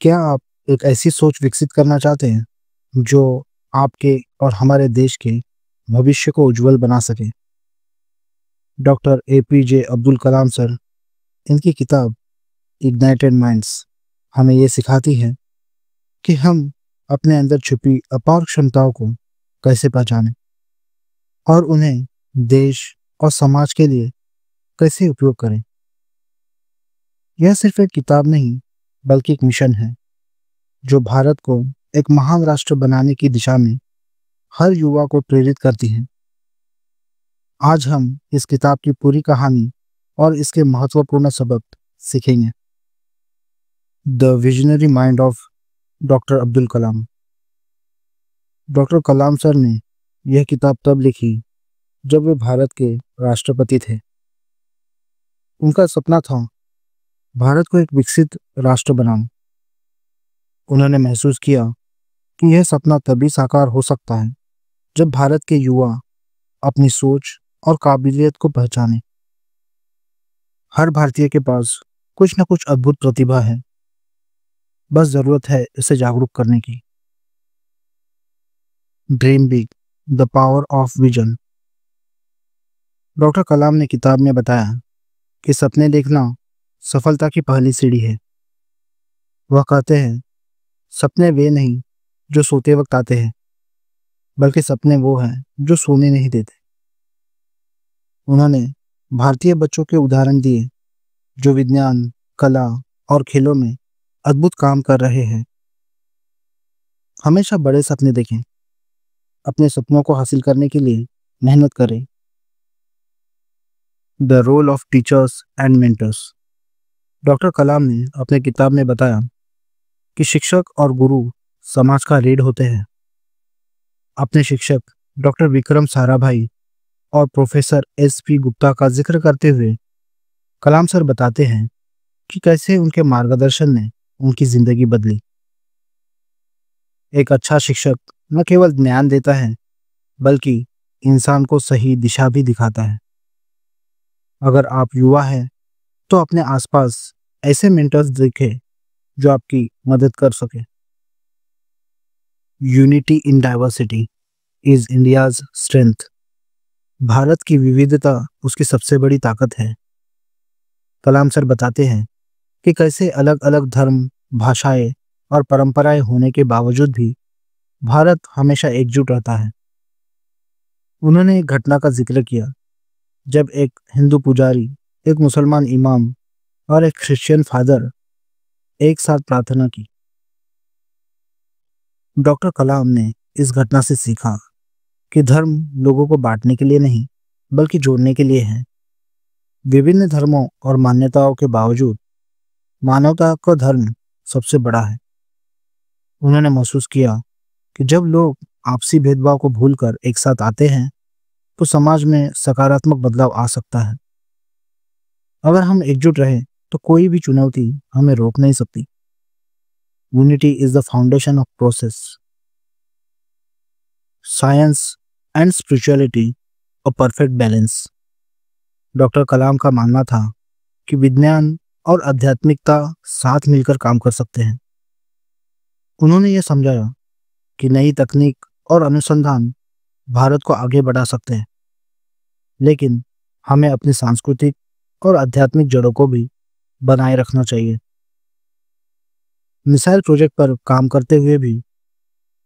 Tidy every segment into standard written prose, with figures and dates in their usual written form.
क्या आप एक ऐसी सोच विकसित करना चाहते हैं जो आपके और हमारे देश के भविष्य को उज्जवल बना सके? Doctor APJ Abdul Kalam sir, इनकी किताब इग्नाइटेड माइंड्स हमें ये सिखाती है कि हम अपने अंदर छुपी अपार क्षमताओं को कैसे पहचानें और उन्हें देश और समाज के लिए कैसे उपयोग करें। यह सिर्फ एक किताब नहीं, बल्कि एक मिशन है जो भारत को एक महान राष्ट्र बनाने की दिशा में हर युवा को प्रेरित करती है। आज हम इस किताब की पूरी कहानी और इसके महत्वपूर्ण सबक सीखेंगे। The visionary mind of doctor Abdul Kalam. Doctor Kalam sir ने यह किताब तब लिखी जब वे भारत के राष्ट्रपति थे। उनका सपना था भारत को एक विकसित राष्ट्र बनाना। उन्होंने महसूस किया कि यह सपना तभी साकार हो सकता है जब भारत के युवा अपनी सोच और काबिलियत को पहचाने। हर भारतीय के पास कुछ न कुछ अद्भुत प्रतिभा है, बस जरूरत है इसे जागरूक करने की। Dream big, the power of vision. Doctor Kalam ने किताब में बताया कि सपने देखना सफलता की पहली सीढ़ी है। वह कहते हैं, सपने वे नहीं जो सोते वक्त आते हैं, बल्कि सपने वो हैं जो सोने नहीं देते। उन्होंने भारतीय बच्चों के उदाहरण दिए जो विज्ञान, कला और खेलों में अद्भुत काम कर रहे हैं। हमेशा बड़े सपने देखें, अपने सपनों को हासिल करने के लिए मेहनत करें। The role of teachers and mentors. Doctor Kalam ने अपने किताब में बताया कि शिक्षक और गुरु समाज का रीढ़ होते हैं। अपने शिक्षक डॉक्टर विक्रम साराभाई और प्रोफेसर एस.पी. गुप्ता का जिक्र करते हुए कलाम सर बताते हैं कि कैसे उनके मार्गदर्शन ने उनकी जिंदगी बदली। एक अच्छा शिक्षक न केवल ज्ञान देता है, बल्कि इंसान को सही दिशा भी दिखाता है। अगर आप युवा हैं, तो अपने आसपास ऐसे मेंटर्स देखें जो आपकी मदद कर सके। Unity in diversity is India's strength. Bharat की विविधता उसकी सबसे बड़ी ताकत है। कलाम सर बताते हैं कि कैसे अलग अलग धर्म, भाषाएं और परंपराएं होने के बावजूद भी भारत हमेशा एकजुट रहता है। उन्होंने एक घटना का जिक्र किया जब एक हिंदू पुजारी, एक मुसलमान इमाम और एक क्रिश्चियन फादर एक साथ प्रार्थना की। डॉक्टर कलाम ने इस घटना से सीखा कि धर्म लोगों को बांटने के लिए नहीं, बल्कि जोड़ने के लिए है। विभिन्न धर्मों और मान्यताओं के बावजूद मानवता का धर्म सबसे बड़ा है। उन्होंने महसूस किया कि जब लोग आपसी भेदभाव को भूलकर एक साथ आते हैं, तो समाज में सकारात्मक बदलाव आ सकता है। अगर हम एकजुट रहें, तो कोई भी चुनौती हमें रोक नहीं सकती। Unity is the foundation of process. Science and spirituality, a perfect balance. Doctor Kalam का मानना था कि विज्ञान और आध्यात्मिकता साथ मिलकर काम कर सकते हैं। उन्होंने ये समझाया कि नई तकनीक और अनुसंधान भारत को आगे बढ़ा सकते हैं, लेकिन हमें अपनी सांस्कृतिक और आध्यात्मिक जड़ों को भी बनाए रखना चाहिए। मिसाइल प्रोजेक्ट पर काम करते हुए भी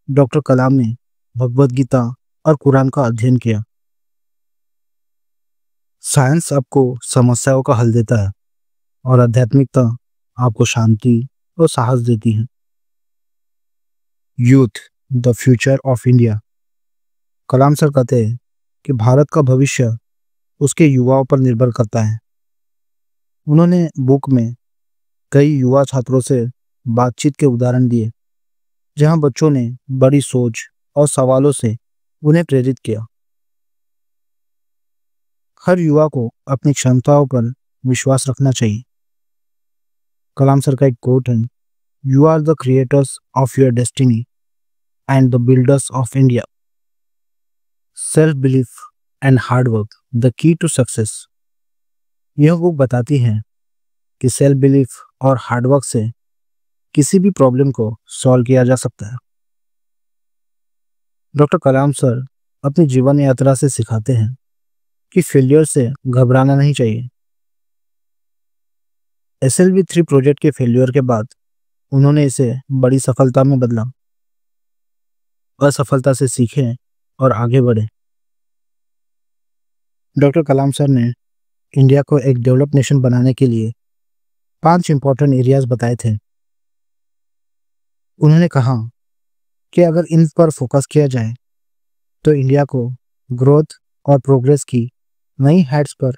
डॉक्टर कलाम ने भगवद गीता और कुरान का अध्ययन किया। साइंस आपको समस्याओं का हल देता है और आध्यात्मिकता आपको शांति और साहस देती है। Youth, the future of India. Kalam sir कहते हैं कि भारत का भविष्य उसके युवाओं पर निर्भर करता है। उन्होंने बुक में कई युवा छात्रों से बातचीत के उदाहरण दिए, जहां बच्चों ने बड़ी सोच और सवालों से उन्हें प्रेरित किया। हर युवा को अपनी क्षमताओं पर विश्वास रखना चाहिए। कलाम सर का एक कोट है, you are the creators of your destiny and the builders of India. Self belief and hard work, the key to success. यह बुक बताती है कि सेल्फ बिलीफ और हार्डवर्क से किसी भी प्रॉब्लम को सॉल्व किया जा सकता है। डॉक्टर कलाम सर अपनी जीवन यात्रा से सिखाते हैं कि फेलियर से घबराना नहीं चाहिए। SLV3 प्रोजेक्ट के फेलियर के बाद उन्होंने इसे बड़ी सफलता में बदला। असफलता से सीखें और आगे बढ़े। डॉक्टर कलाम सर ने इंडिया को एक डेवलप नेशन बनाने के लिए 5 इंपॉर्टेंट एरियाज बताए थे। उन्होंने कहा कि अगर इन पर फोकस किया जाए तो इंडिया को ग्रोथ और प्रोग्रेस की नई हाइट्स पर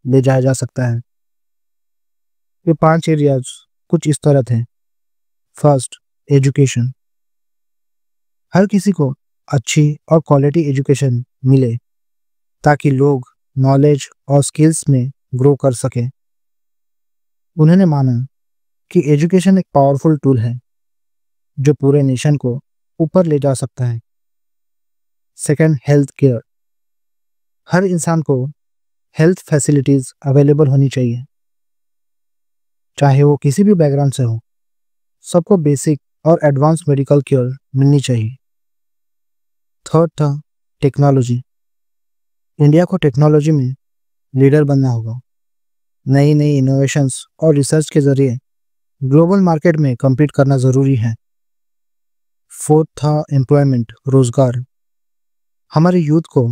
ले जाया जा सकता है। ये 5 एरियाज कुछ इस तरह थे। First, education. हर किसी को अच्छी और क्वालिटी एजुकेशन मिले ताकि लोग नॉलेज और स्किल्स में ग्रो कर सकें। उन्होंने माना कि एजुकेशन एक पावरफुल टूल है जो पूरे नेशन को ऊपर ले जा सकता है। Second, health care. हर इंसान को हेल्थ फैसिलिटीज अवेलेबल होनी चाहिए, चाहे वो किसी भी बैकग्राउंड से हो। सबको बेसिक और एडवांस मेडिकल केयर मिलनी चाहिए। थर्ड था टेक्नोलॉजी। इंडिया को टेक्नोलॉजी में लीडर बनना होगा। नई नई इनोवेशंस और रिसर्च के जरिए ग्लोबल मार्केट में compete करना ज़रूरी है। फोर्थ था एम्प्लॉयमेंट, रोजगार। हमारे यूथ को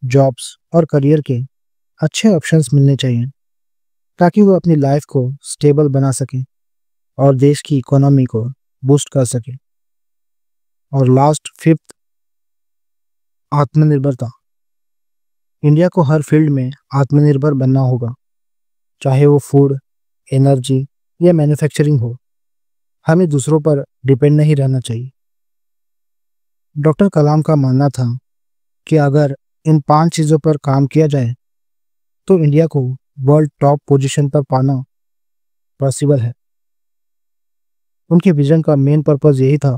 जॉब्स और करियर के अच्छे ऑप्शंस मिलने चाहिए ताकि वो अपनी लाइफ को स्टेबल बना सके और देश की इकोनॉमी को बूस्ट कर सके। और लास्ट, फिफ्थ, आत्मनिर्भरता। इंडिया को हर फील्ड में आत्मनिर्भर बनना होगा, चाहे वो फूड, एनर्जी या मैन्युफैक्चरिंग हो। हमें दूसरों पर डिपेंड नहीं रहना चाहिए। डॉक्टर कलाम का मानना था कि अगर इन 5 चीज़ों पर काम किया जाए तो इंडिया को वर्ल्ड टॉप पोजीशन पर पाना पॉसिबल है। उनके विजन का मेन पर्पस यही था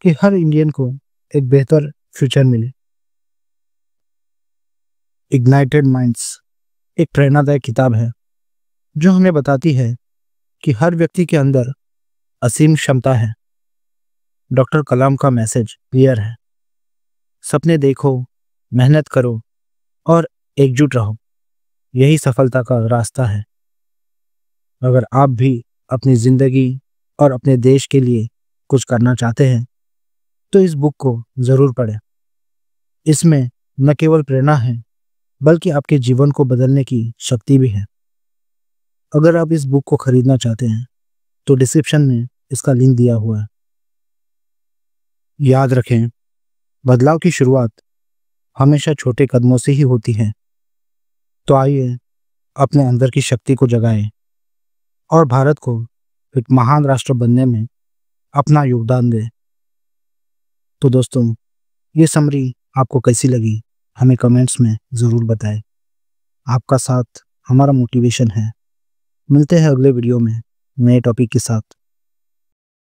कि हर इंडियन को एक बेहतर फ्यूचर मिले। इग्नाइटेड माइंड्स एक प्रेरणादायक किताब है जो हमें बताती है कि हर व्यक्ति के अंदर असीम क्षमता है। डॉक्टर कलाम का मैसेज क्लियर है। सपने देखो, मेहनत करो और एकजुट रहो। यही सफलता का रास्ता है। अगर आप भी अपनी जिंदगी और अपने देश के लिए कुछ करना चाहते हैं तो इस बुक को ज़रूर पढ़ें। इसमें न केवल प्रेरणा है बल्कि आपके जीवन को बदलने की शक्ति भी है। अगर आप इस बुक को खरीदना चाहते हैं तो डिस्क्रिप्शन में इसका लिंक दिया हुआ है। याद रखें, बदलाव की शुरुआत हमेशा छोटे कदमों से ही होती है। तो आइए अपने अंदर की शक्ति को जगाएं और भारत को एक महान राष्ट्र बनने में अपना योगदान दें। तो दोस्तों, ये समरी आपको कैसी लगी हमें कमेंट्स में ज़रूर बताएं। आपका साथ हमारा मोटिवेशन है। मिलते हैं अगले वीडियो में नए टॉपिक के साथ।